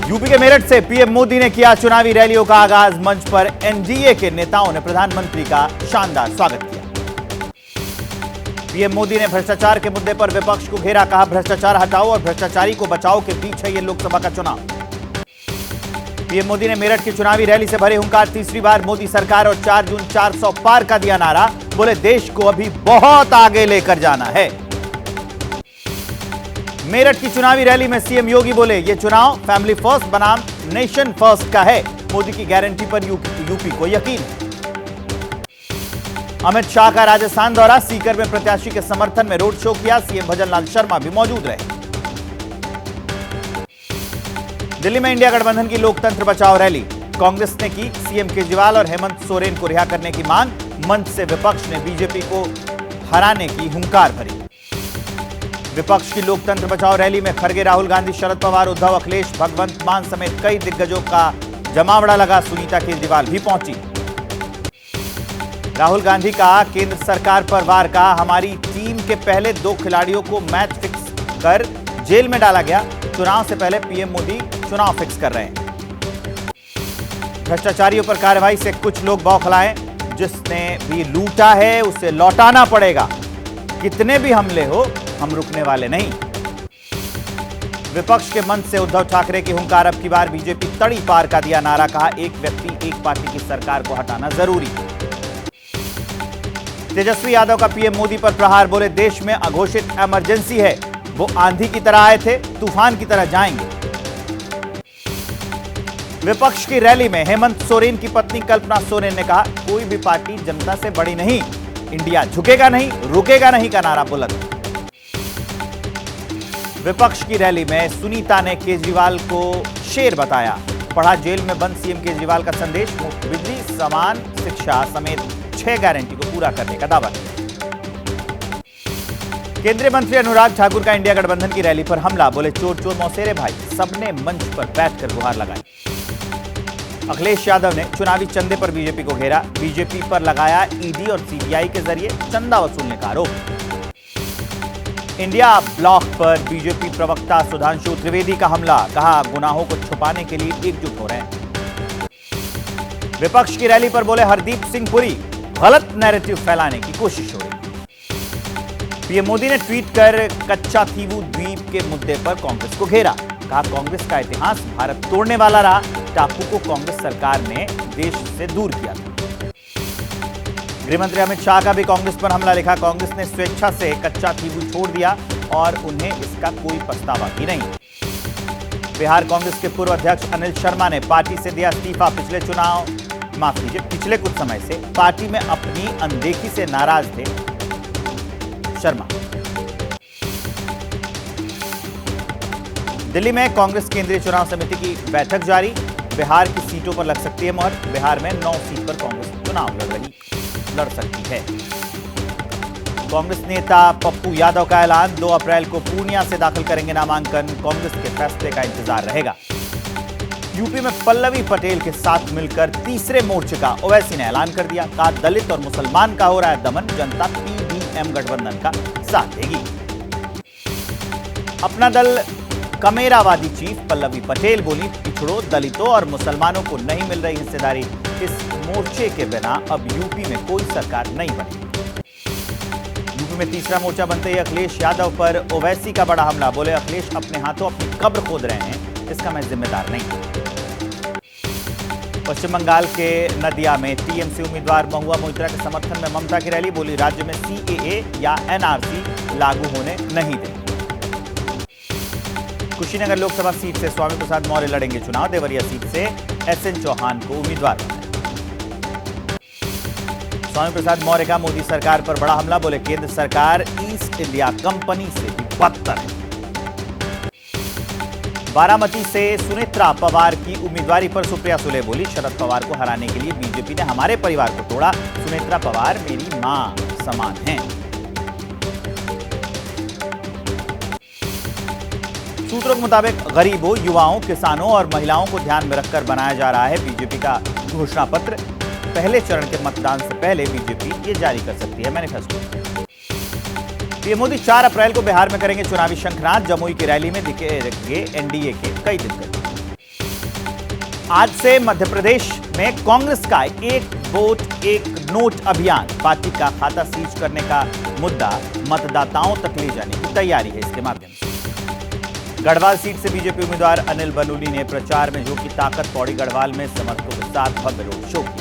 UP के मेरठ से PM Modi ने किया चुनावी रैलियों का आगाज। मंच पर एनडीए के नेताओं ने प्रधानमंत्री का शानदार स्वागत किया। पीएम मोदी ने भ्रष्टाचार के मुद्दे पर विपक्ष को घेरा, कहा भ्रष्टाचार हटाओ और भ्रष्टाचारी को बचाओ के बीच है ये लोकसभा का चुनाव। पीएम मोदी ने मेरठ की चुनावी रैली से भरे हुंकार। तीसरी बार मोदी सरकार और 4 जून 400 पार का दिया नारा। बोले देश को अभी बहुत आगे लेकर जाना है। मेरठ की चुनावी रैली में सीएम योगी बोले ये चुनाव फैमिली फर्स्ट बनाम नेशन फर्स्ट का है। मोदी की गारंटी पर यूपी को यकीन। अमित शाह का राजस्थान दौरा, सीकर में प्रत्याशी के समर्थन में रोड शो किया। सीएम भजनलाल शर्मा भी मौजूद रहे। दिल्ली में इंडिया गठबंधन की लोकतंत्र बचाओ रैली। कांग्रेस ने की सीएम केजरीवाल और हेमंत सोरेन को रिहा करने की मांग। मंच से विपक्ष ने बीजेपी को हराने की हुंकार भरी। विपक्ष की लोकतंत्र बचाओ रैली में खड़गे, राहुल गांधी, शरद पवार, उद्धव, अखिलेश, भगवंत मान समेत कई दिग्गजों का जमावड़ा लगा। सुनीता केजरीवाल भी पहुंची। राहुल गांधी का केंद्र सरकार पर वार, कहा हमारी टीम के पहले 2 खिलाड़ियों को मैच फिक्स कर जेल में डाला गया। चुनाव से पहले पीएम मोदी चुनाव फिक्स कर रहे हैं। भ्रष्टाचारियों पर कार्रवाई से कुछ लोग बौखलाए। जिसने भी लूटा है उसे लौटाना पड़ेगा। कितने भी हमले हो हम रुकने वाले नहीं। विपक्ष के मंच से उद्धव ठाकरे की हुंकार। अब की बार बीजेपी तड़ी पार का दिया नारा, कहा एक व्यक्ति एक पार्टी की सरकार को हटाना जरूरी। तेजस्वी यादव का पीएम मोदी पर प्रहार। बोले देश में अघोषित इमरजेंसी है। वो आंधी की तरह आए थे, तूफान की तरह जाएंगे। विपक्ष की रैली में हेमंत सोरेन की पत्नी कल्पना सोरेन ने कहा कोई भी पार्टी जनता से बड़ी नहीं, इंडिया झुकेगा नहीं, रुकेगा नहीं का नारा बुलंद। विपक्ष की रैली में सुनीता ने केजरीवाल को शेर बताया। पढ़ा जेल में बंद सीएम केजरीवाल का संदेश। मुफ्त बिजली, समान शिक्षा समेत 6 गारंटी को पूरा करने का दावा किया। केंद्रीय मंत्री अनुराग ठाकुर का इंडिया गठबंधन की रैली पर हमला। बोले चोर चोर मौसेरे भाई। सबने मंच पर बैठकर गुहार लगाई। अखिलेश यादव ने चुनावी चंदे पर बीजेपी को घेरा। बीजेपी पर लगाया ईडी और सीबीआई के जरिए चंदा वसूलने का आरोप। इंडिया ब्लॉक पर बीजेपी प्रवक्ता सुधांशु त्रिवेदी का हमला, कहा गुनाहों को छुपाने के लिए एकजुट हो रहे हैं। विपक्ष की रैली पर बोले हरदीप सिंह पुरी गलत नैरेटिव फैलाने की कोशिश हो रही। पीएम मोदी ने ट्वीट कर कच्चा थीवू द्वीप के मुद्दे पर कांग्रेस को घेरा। कहा कांग्रेस का इतिहास भारत तोड़ने वाला रहा। टापू को कांग्रेस सरकार ने देश से दूर किया था। गृहमंत्री अमित शाह का भी कांग्रेस पर हमला। लिखा कांग्रेस ने स्वेच्छा से कच्चा थीवू छोड़ दिया और उन्हें इसका कोई पछतावा भी नहीं। बिहार कांग्रेस के पूर्व अध्यक्ष अनिल शर्मा ने पार्टी से दिया इस्तीफा। पिछले कुछ समय से पार्टी में अपनी अनदेखी से नाराज थे शर्मा। दिल्ली में कांग्रेस केंद्रीय चुनाव समिति की बैठक जारी। बिहार की सीटों पर लग सकती है मोहर। बिहार में 9 सीट पर कांग्रेस चुनाव लड़ सकती है। कांग्रेस नेता पप्पू यादव का ऐलान, 2 अप्रैल को पूर्णिया से दाखिल करेंगे नामांकन। कांग्रेस के फैसले का इंतजार रहेगा। यूपी में पल्लवी पटेल के साथ मिलकर तीसरे मोर्चे का ओवैसी ने ऐलान कर दिया। कहा दलित और मुसलमान का हो रहा है दमन, जनता पीडीएम गठबंधन का साथ देगी। अपना दल कमेरावादी चीफ पल्लवी पटेल बोली पिछड़ों, दलितों और मुसलमानों को नहीं मिल रही हिस्सेदारी। इस मोर्चे के बिना अब यूपी में कोई सरकार नहीं बनेगी। यूपी में तीसरा मोर्चा बनते ही अखिलेश यादव पर ओवैसी का बड़ा हमला। बोले अखिलेश अपने हाथों अपनी कब्र खोद रहे हैं, इसका मैं जिम्मेदार नहीं। पश्चिम बंगाल के नदिया में टीएमसी उम्मीदवार महुआ मोइत्रा के समर्थन में ममता की रैली। बोली राज्य में सीएए या एनआरसी लागू होने नहीं देंगे। कुशीनगर लोकसभा सीट से स्वामी प्रसाद मौर्य लड़ेंगे चुनाव। देवरिया सीट से एसएन चौहान को उम्मीदवार बनाया। स्वामी प्रसाद मौर्य का मोदी सरकार पर बड़ा हमला। बोले केंद्र सरकार ईस्ट इंडिया कंपनी से भी बदतर है। बारामती से सुनेत्रा पवार की उम्मीदवारी पर सुप्रिया सुले बोली शरद पवार को हराने के लिए बीजेपी ने हमारे परिवार को तोड़ा। सुनेत्रा पवार मेरी मां समान हैं। सूत्रों के मुताबिक गरीबों, युवाओं, किसानों और महिलाओं को ध्यान में रखकर बनाया जा रहा है बीजेपी का घोषणा पत्र। पहले चरण के मतदान से पहले बीजेपी ये जारी कर सकती है मैनिफेस्टो। पीएम मोदी 4 अप्रैल को बिहार में करेंगे चुनावी शंखनाद। जमुई की रैली में दिखेंगे एनडीए के कई दिग्गज। आज से मध्य प्रदेश में कांग्रेस का एक वोट एक नोट अभियान, पार्टी का खाता सीज करने का मुद्दा मतदाताओं तक ले जाने की तैयारी है। इसके माध्यम से गढ़वाल सीट से बीजेपी उम्मीदवार अनिल बनूली ने प्रचार में झोंकी ताकत, पौड़ी गढ़वाल में समर्थकों के साथ भव्य रोड शो किया।